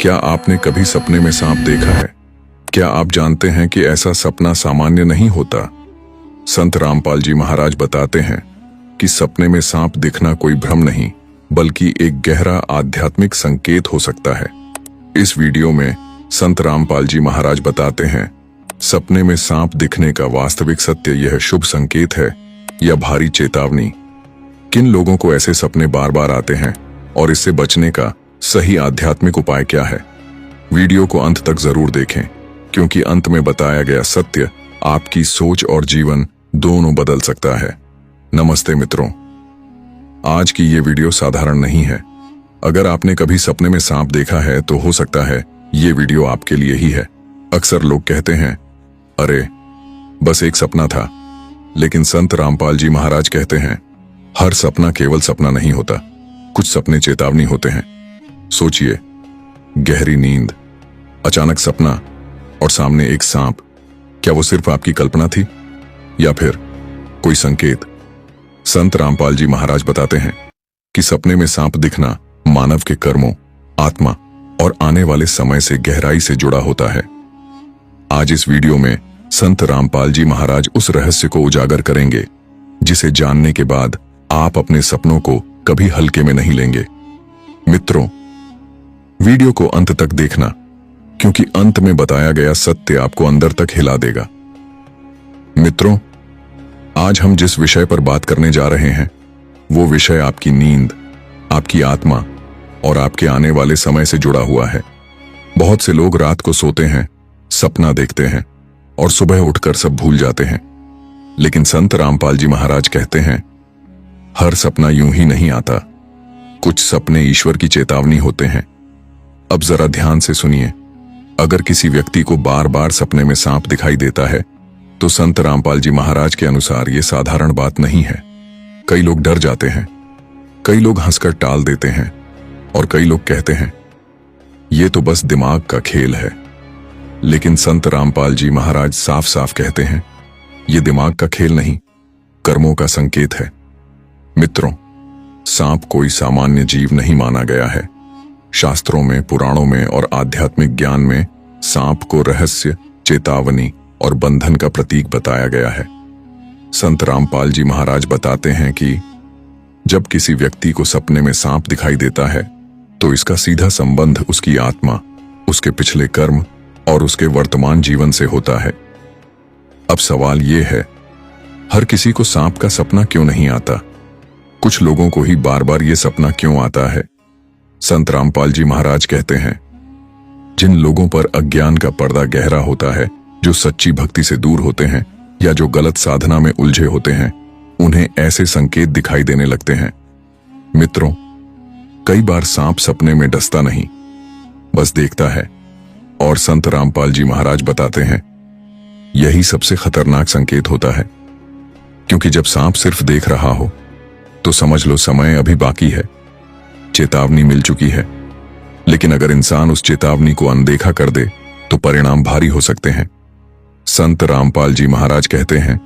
क्या आपने कभी सपने में सांप देखा है? क्या आप जानते हैं कि ऐसा सपना सामान्य नहीं होता? संत रामपाल जी महाराज बताते हैं कि सपने में सांप दिखना कोई भ्रम नहीं, बल्कि एक गहरा आध्यात्मिक संकेत हो सकता है। इस वीडियो में संत रामपाल जी महाराज बताते हैं, सपने में सांप दिखने का वास्तविक सत्य यह शुभ संकेत है या भारी चेतावनी। किन लोगों को ऐसे सपने बार बार आते हैं और इससे बचने का सही आध्यात्मिक उपाय क्या है? वीडियो को अंत तक जरूर देखें, क्योंकि अंत में बताया गया सत्य आपकी सोच और जीवन दोनों बदल सकता है। नमस्ते मित्रों, आज की ये वीडियो साधारण नहीं है। अगर आपने कभी सपने में सांप देखा है तो हो सकता है ये वीडियो आपके लिए ही है। अक्सर लोग कहते हैं, अरे बस एक सपना था, लेकिन संत रामपाल जी महाराज कहते हैं, हर सपना केवल सपना नहीं होता, कुछ सपने चेतावनी होते हैं। सोचिए, गहरी नींद, अचानक सपना और सामने एक सांप। क्या वो सिर्फ आपकी कल्पना थी या फिर कोई संकेत? संत रामपाल जी महाराज बताते हैं कि सपने में सांप दिखना मानव के कर्मों, आत्मा और आने वाले समय से गहराई से जुड़ा होता है। आज इस वीडियो में संत रामपाल जी महाराज उस रहस्य को उजागर करेंगे जिसे जानने के बाद आप अपने सपनों को कभी हल्के में नहीं लेंगे। मित्रों, वीडियो को अंत तक देखना, क्योंकि अंत में बताया गया सत्य आपको अंदर तक हिला देगा। मित्रों, आज हम जिस विषय पर बात करने जा रहे हैं वो विषय आपकी नींद, आपकी आत्मा और आपके आने वाले समय से जुड़ा हुआ है। बहुत से लोग रात को सोते हैं, सपना देखते हैं और सुबह उठकर सब भूल जाते हैं। लेकिन संत रामपाल जी महाराज कहते हैं, हर सपना यूं ही नहीं आता। कुछ सपने ईश्वर की चेतावनी होते हैं। अब जरा ध्यान से सुनिए। अगर किसी व्यक्ति को बार बार सपने में सांप दिखाई देता है तो संत रामपाल जी महाराज के अनुसार यह साधारण बात नहीं है। कई लोग डर जाते हैं, कई लोग हंसकर टाल देते हैं और कई लोग कहते हैं यह तो बस दिमाग का खेल है। लेकिन संत रामपाल जी महाराज साफ साफ कहते हैं, यह दिमाग का खेल नहीं, कर्मों का संकेत है। मित्रों, सांप कोई सामान्य जीव नहीं माना गया है। शास्त्रों में, पुराणों में और आध्यात्मिक ज्ञान में सांप को रहस्य, चेतावनी और बंधन का प्रतीक बताया गया है। संत रामपाल जी महाराज बताते हैं कि जब किसी व्यक्ति को सपने में सांप दिखाई देता है तो इसका सीधा संबंध उसकी आत्मा, उसके पिछले कर्म और उसके वर्तमान जीवन से होता है। अब सवाल यह है, हर किसी को सांप का सपना क्यों नहीं आता? कुछ लोगों को ही बार बार यह सपना क्यों आता है? संत रामपाल जी महाराज कहते हैं, जिन लोगों पर अज्ञान का पर्दा गहरा होता है, जो सच्ची भक्ति से दूर होते हैं या जो गलत साधना में उलझे होते हैं, उन्हें ऐसे संकेत दिखाई देने लगते हैं। मित्रों, कई बार सांप सपने में डसता नहीं, बस देखता है। और संत रामपाल जी महाराज बताते हैं, यही सबसे खतरनाक संकेत होता है, क्योंकि जब सांप सिर्फ देख रहा हो तो समझ लो समय अभी बाकी है, चेतावनी मिल चुकी है। लेकिन अगर इंसान उस चेतावनी को अनदेखा कर दे तो परिणाम भारी हो सकते हैं। संत रामपाल जी महाराज कहते हैं,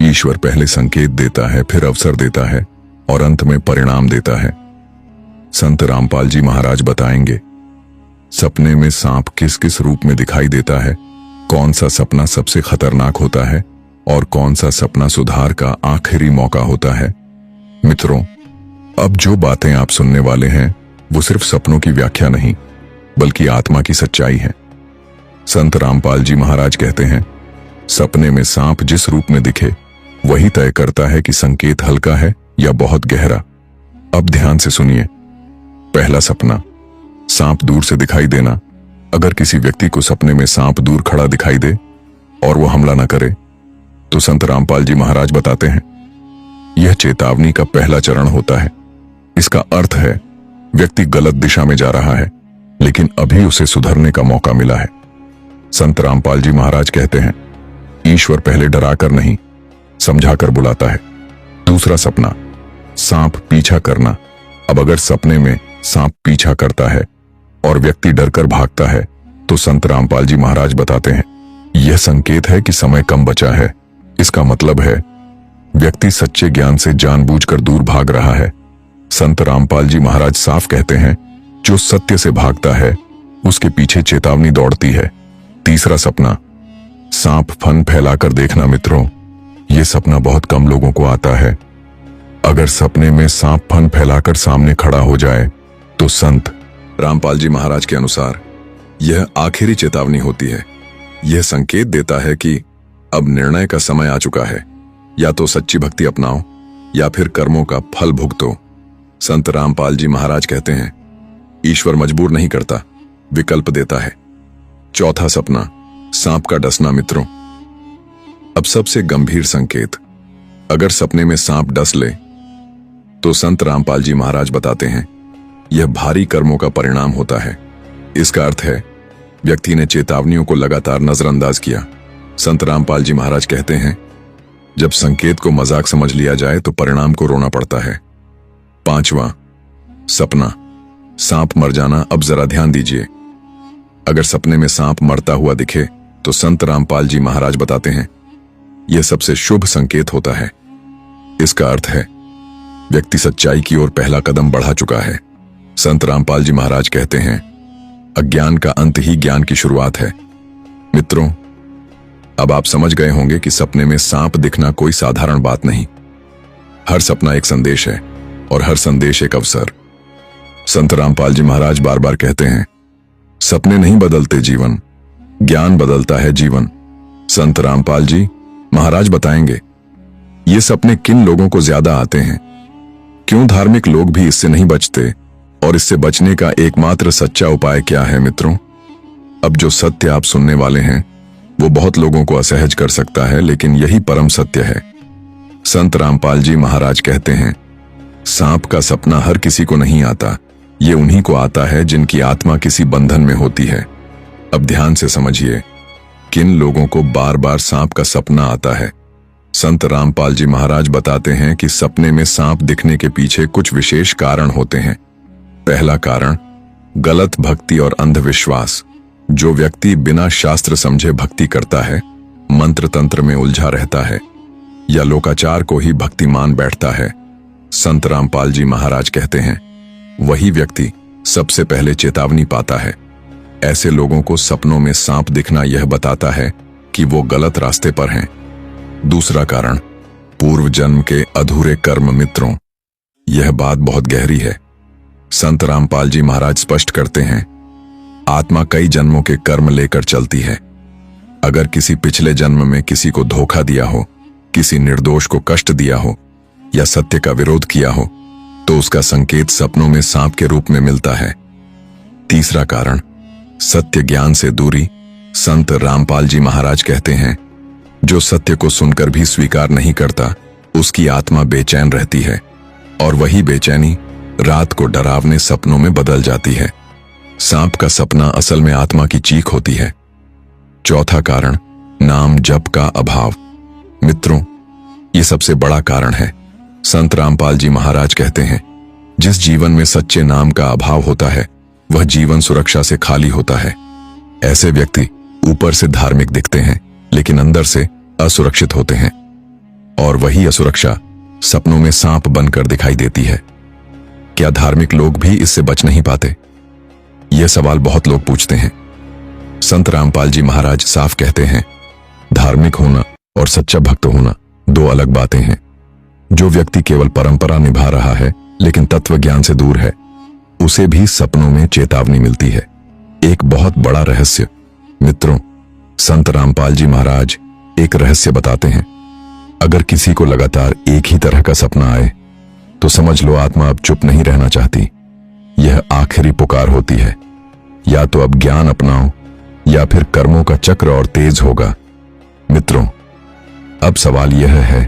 ईश्वर पहले संकेत देता है, फिर अवसर देता है और अंत में परिणाम देता है। संत रामपाल जी महाराज बताएंगे, सपने में सांप किस किस रूप में दिखाई देता है, कौन सा सपना सबसे खतरनाक होता है और कौन सा सपना सुधार का आखिरी मौका होता है। मित्रों, अब जो बातें आप सुनने वाले हैं वो सिर्फ सपनों की व्याख्या नहीं, बल्कि आत्मा की सच्चाई है। संत रामपाल जी महाराज कहते हैं, सपने में सांप जिस रूप में दिखे वही तय करता है कि संकेत हल्का है या बहुत गहरा। अब ध्यान से सुनिए। पहला सपना, सांप दूर से दिखाई देना। अगर किसी व्यक्ति को सपने में सांप दूर खड़ा दिखाई दे और वो हमला न करे तो संत रामपाल जी महाराज बताते हैं, यह चेतावनी का पहला चरण होता है। इसका अर्थ है व्यक्ति गलत दिशा में जा रहा है, लेकिन अभी उसे सुधरने का मौका मिला है। संत रामपाल जी महाराज कहते हैं, ईश्वर पहले डराकर नहीं, समझाकर बुलाता है। दूसरा सपना, सांप पीछा करना। अब अगर सपने में सांप पीछा करता है और व्यक्ति डरकर भागता है तो संत रामपाल जी महाराज बताते हैं, यह संकेत है कि समय कम बचा है। इसका मतलब है व्यक्ति सच्चे ज्ञान से जानबूझकर दूर भाग रहा है। संत रामपाल जी महाराज साफ कहते हैं, जो सत्य से भागता है उसके पीछे चेतावनी दौड़ती है। तीसरा सपना, सांप फन फैलाकर देखना। मित्रों, यह सपना बहुत कम लोगों को आता है। अगर सपने में सांप फन फैलाकर सामने खड़ा हो जाए तो संत रामपाल जी महाराज के अनुसार यह आखिरी चेतावनी होती है। यह संकेत देता है कि अब निर्णय का समय आ चुका है। या तो सच्ची भक्ति अपनाओ या फिर कर्मों का फल भुगतो। संत रामपाल जी महाराज कहते हैं, ईश्वर मजबूर नहीं करता, विकल्प देता है। चौथा सपना, सांप का डसना। मित्रों, अब सबसे गंभीर संकेत, अगर सपने में सांप डस ले तो संत रामपाल जी महाराज बताते हैं यह भारी कर्मों का परिणाम होता है। इसका अर्थ है व्यक्ति ने चेतावनियों को लगातार नजरअंदाज किया। संत रामपाल जी महाराज कहते हैं, जब संकेत को मजाक समझ लिया जाए तो परिणाम को रोना पड़ता है। पांचवा सपना, सांप मर जाना। अब जरा ध्यान दीजिए, अगर सपने में सांप मरता हुआ दिखे तो संत रामपाल जी महाराज बताते हैं यह सबसे शुभ संकेत होता है। इसका अर्थ है व्यक्ति सच्चाई की ओर पहला कदम बढ़ा चुका है। संत रामपाल जी महाराज कहते हैं, अज्ञान का अंत ही ज्ञान की शुरुआत है। मित्रों, अब आप समझ गए होंगे कि सपने में सांप दिखना कोई साधारण बात नहीं। हर सपना एक संदेश है और हर संदेश एक अवसर। संत रामपाल जी महाराज बार बार कहते हैं, सपने नहीं बदलते जीवन, ज्ञान बदलता है जीवन। संत रामपाल जी महाराज बताएंगे ये सपने किन लोगों को ज्यादा आते हैं, क्यों धार्मिक लोग भी इससे नहीं बचते और इससे बचने का एकमात्र सच्चा उपाय क्या है। मित्रों, अब जो सत्य आप सुनने वाले हैं वो बहुत लोगों को असहज कर सकता है, लेकिन यही परम सत्य है। संत रामपाल जी महाराज कहते हैं, सांप का सपना हर किसी को नहीं आता, ये उन्हीं को आता है जिनकी आत्मा किसी बंधन में होती है। अब ध्यान से समझिए, किन लोगों को बार बार सांप का सपना आता है। संत रामपाल जी महाराज बताते हैं कि सपने में सांप दिखने के पीछे कुछ विशेष कारण होते हैं। पहला कारण, गलत भक्ति और अंधविश्वास। जो व्यक्ति बिना शास्त्र समझे भक्ति करता है, मंत्र तंत्र में उलझा रहता है या लोकाचार को ही भक्ति मान बैठता है, संत रामपाल जी महाराज कहते हैं वही व्यक्ति सबसे पहले चेतावनी पाता है। ऐसे लोगों को सपनों में सांप दिखना यह बताता है कि वो गलत रास्ते पर हैं। दूसरा कारण, पूर्व जन्म के अधूरे कर्म। मित्रों, यह बात बहुत गहरी है। संत रामपाल जी महाराज स्पष्ट करते हैं, आत्मा कई जन्मों के कर्म लेकर चलती है। अगर किसी पिछले जन्म में किसी को धोखा दिया हो, किसी निर्दोष को कष्ट दिया हो या सत्य का विरोध किया हो तो उसका संकेत सपनों में सांप के रूप में मिलता है। तीसरा कारण, सत्य ज्ञान से दूरी। संत रामपाल जी महाराज कहते हैं, जो सत्य को सुनकर भी स्वीकार नहीं करता उसकी आत्मा बेचैन रहती है और वही बेचैनी रात को डरावने सपनों में बदल जाती है। सांप का सपना असल में आत्मा की चीख होती है। चौथा कारण, नाम जप का अभाव। मित्रों, यह सबसे बड़ा कारण है। संत रामपाल जी महाराज कहते हैं, जिस जीवन में सच्चे नाम का अभाव होता है वह जीवन सुरक्षा से खाली होता है। ऐसे व्यक्ति ऊपर से धार्मिक दिखते हैं लेकिन अंदर से असुरक्षित होते हैं और वही असुरक्षा सपनों में सांप बनकर दिखाई देती है। क्या धार्मिक लोग भी इससे बच नहीं पाते? यह सवाल बहुत लोग पूछते हैं। संत रामपाल जी महाराज साफ कहते हैं, धार्मिक होना और सच्चा भक्त होना दो अलग बातें हैं। जो व्यक्ति केवल परंपरा निभा रहा है लेकिन तत्व ज्ञान से दूर है, उसे भी सपनों में चेतावनी मिलती है। एक बहुत बड़ा रहस्य। मित्रों, संत रामपाल जी महाराज एक रहस्य बताते हैं। अगर किसी को लगातार एक ही तरह का सपना आए तो समझ लो आत्मा अब चुप नहीं रहना चाहती। यह आखिरी पुकार होती है। या तो अब ज्ञान अपनाओ या फिर कर्मों का चक्र और तेज होगा। मित्रों, अब सवाल यह है,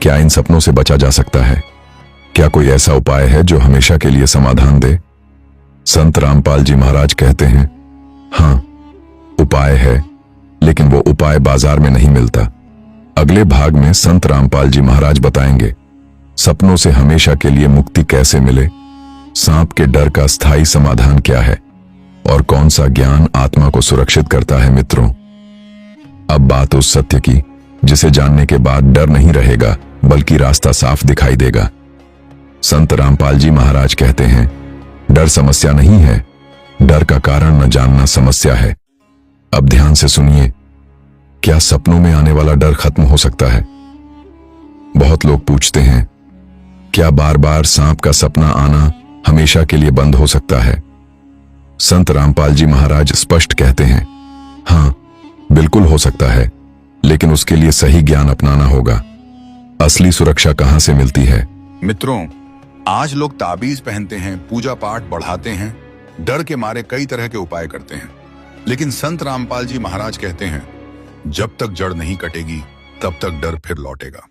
क्या इन सपनों से बचा जा सकता है? क्या कोई ऐसा उपाय है जो हमेशा के लिए समाधान दे? संत रामपाल जी महाराज कहते हैं, हां, उपाय है, लेकिन वो उपाय बाजार में नहीं मिलता। अगले भाग में संत रामपाल जी महाराज बताएंगे सपनों से हमेशा के लिए मुक्ति कैसे मिले, सांप के डर का स्थायी समाधान क्या है और कौन सा ज्ञान आत्मा को सुरक्षित करता है। मित्रों, अब बात उस सत्य की जिसे जानने के बाद डर नहीं रहेगा बल्कि रास्ता साफ दिखाई देगा। संत रामपाल जी महाराज कहते हैं, डर समस्या नहीं है, डर का कारण न जानना समस्या है। अब ध्यान से सुनिए, क्या सपनों में आने वाला डर खत्म हो सकता है? बहुत लोग पूछते हैं, क्या बार बार सांप का सपना आना हमेशा के लिए बंद हो सकता है? संत रामपाल जी महाराज स्पष्ट कहते हैं, हाँ, बिल्कुल हो सकता है, लेकिन उसके लिए सही ज्ञान अपनाना होगा। असली सुरक्षा कहां से मिलती है? मित्रों, आज लोग ताबीज पहनते हैं, पूजा पाठ बढ़ाते हैं, डर के मारे कई तरह के उपाय करते हैं, लेकिन संत रामपाल जी महाराज कहते हैं, जब तक जड़ नहीं कटेगी तब तक डर फिर लौटेगा।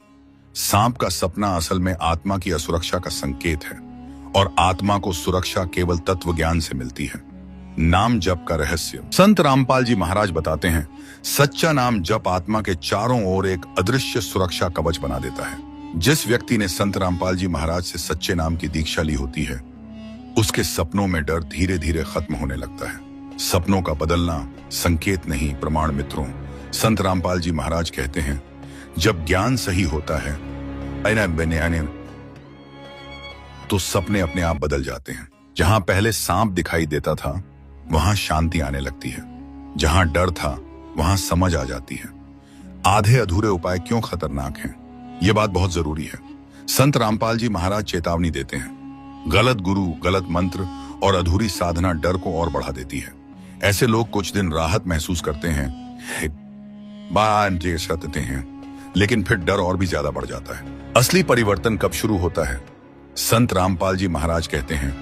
सांप का सपना असल में आत्मा की असुरक्षा का संकेत है, और आत्मा को सुरक्षा केवल तत्व ज्ञान से मिलती है। नाम जप का रहस्य संत रामपाल जी महाराज बताते हैं, सच्चा नाम जप आत्मा के चारों ओर एक अदृश्य सुरक्षा कवच बना देता है। जिस व्यक्ति ने संत रामपाल जी महाराज से सच्चे नाम की दीक्षा ली होती है, उसके सपनों में डर धीरे धीरे खत्म होने लगता है। सपनों का बदलना संकेत नहीं, प्रमाण। मित्रों, संत रामपाल जी महाराज कहते हैं, जब ज्ञान सही होता है तो सपने अपने आप बदल जाते हैं। जहां पहले सांप दिखाई देता था, वहां शांति आने लगती है। जहां डर था, वहां समझ आ जाती है। आधे अधूरे उपाय क्यों खतरनाक हैं? यह बात बहुत जरूरी है। संत रामपाल जी महाराज चेतावनी देते हैं, गलत गुरु, गलत मंत्र और अधूरी साधना डर को और बढ़ा देती है। ऐसे लोग कुछ दिन राहत महसूस करते हैं, सकते हैं, लेकिन फिर डर और भी ज्यादा बढ़ जाता है। असली परिवर्तन कब शुरू होता है? संत रामपाल जी महाराज कहते हैं,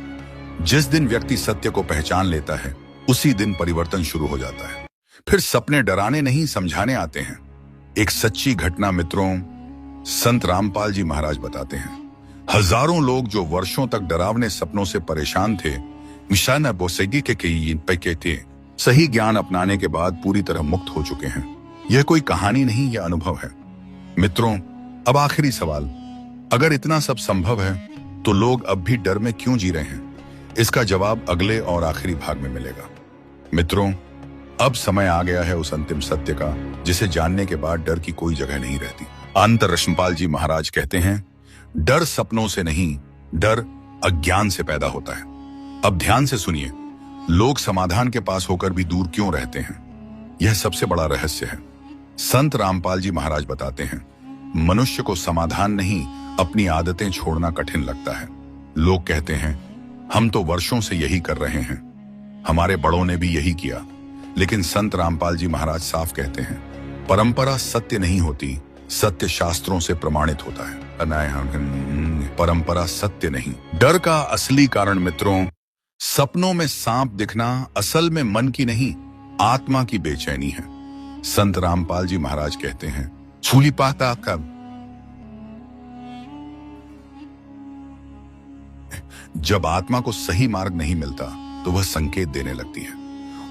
जिस दिन व्यक्ति सत्य को पहचान लेता है, उसी दिन परिवर्तन शुरू हो जाता है। फिर सपने डराने नहीं, समझाने आते हैं। एक सच्ची घटना मित्रों, संत रामपाल जी महाराज बताते हैं, हजारों लोग जो वर्षों तक डरावने सपनों से परेशान थे, सही ज्ञान अपनाने के बाद पूरी तरह मुक्त हो चुके हैं। यह कोई कहानी नहीं, यह अनुभव है। मित्रों, अब आखिरी सवाल, अगर इतना सब संभव है तो लोग अब भी डर में क्यों जी रहे हैं? इसका जवाब अगले और आखिरी भाग में मिलेगा। मित्रों, अब समय आ गया है उस अंतिम सत्य का, जिसे जानने के बाद डर की कोई जगह नहीं रहती। अंत रामपाल जी महाराज कहते हैं, डर सपनों से नहीं, डर अज्ञान से पैदा होता है। अब ध्यान से सुनिए, लोग समाधान के पास होकर भी दूर क्यों रहते हैं? यह सबसे बड़ा रहस्य है। संत रामपाल जी महाराज बताते हैं, मनुष्य को समाधान नहीं, अपनी आदतें छोड़ना कठिन लगता है। लोग कहते हैं, हम तो वर्षों से यही कर रहे हैं, हमारे बड़ों ने भी यही किया। लेकिन संत रामपाल जी महाराज साफ कहते हैं, परंपरा सत्य नहीं होती, सत्य शास्त्रों से प्रमाणित होता है। परंपरा सत्य नहीं। डर का असली कारण मित्रों, सपनों में सांप दिखना असल में मन की नहीं, आत्मा की बेचैनी है। संत रामपाल जी महाराज कहते हैं, छूली पाता कब? जब आत्मा को सही मार्ग नहीं मिलता तो वह संकेत देने लगती है,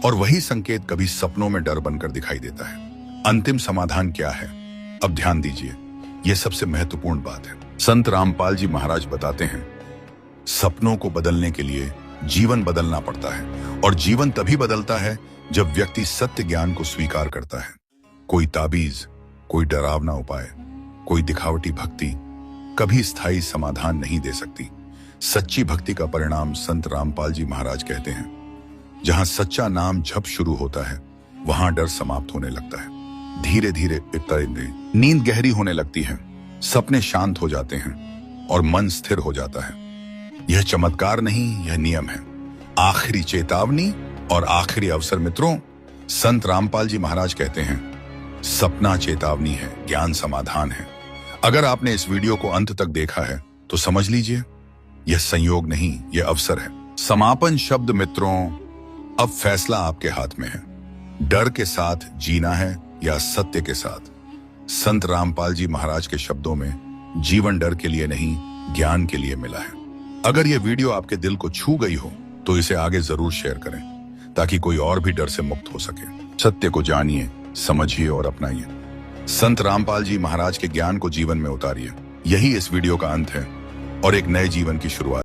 और वही संकेत कभी सपनों में डर बनकर दिखाई देता है। अंतिम समाधान क्या है? अब ध्यान दीजिए, यह सबसे महत्वपूर्ण बात है। संत रामपाल जी महाराज बताते हैं, सपनों को बदलने के लिए जीवन बदलना पड़ता है, और जीवन तभी बदलता है जब व्यक्ति सत्य ज्ञान को स्वीकार करता है। कोई ताबीज, कोई डरावना उपाय, कोई दिखावटी भक्ति कभी स्थायी समाधान नहीं दे सकती। सच्ची भक्ति का परिणाम, संत रामपाल जी महाराज कहते हैं, जहां सच्चा नाम जप शुरू होता है, वहां डर समाप्त होने लगता है। धीरे धीरे नींद गहरी होने लगती है, सपने शांत हो जाते हैं और मन स्थिर हो जाता है। यह चमत्कार नहीं, यह नियम है। आखिरी चेतावनी और आखिरी अवसर मित्रों, संत रामपाल जी महाराज कहते हैं, सपना चेतावनी है, ज्ञान समाधान है। अगर आपने इस वीडियो को अंत तक देखा है तो समझ लीजिए, यह संयोग नहीं, यह अवसर है। समापन शब्द मित्रों, अब फैसला आपके हाथ में है। डर के साथ जीना है या सत्य के साथ? संत रामपाल जी महाराज के शब्दों में, जीवन डर के लिए नहीं, ज्ञान के लिए मिला है। अगर यह वीडियो आपके दिल को छू गई हो तो इसे आगे जरूर शेयर करें, ताकि कोई और भी डर से मुक्त हो सके। सत्य को जानिए, समझिए और अपनाइए। संत रामपाल जी महाराज के ज्ञान को जीवन में उतारिए। यही इस वीडियो का अंत है और एक नए जीवन की शुरुआत।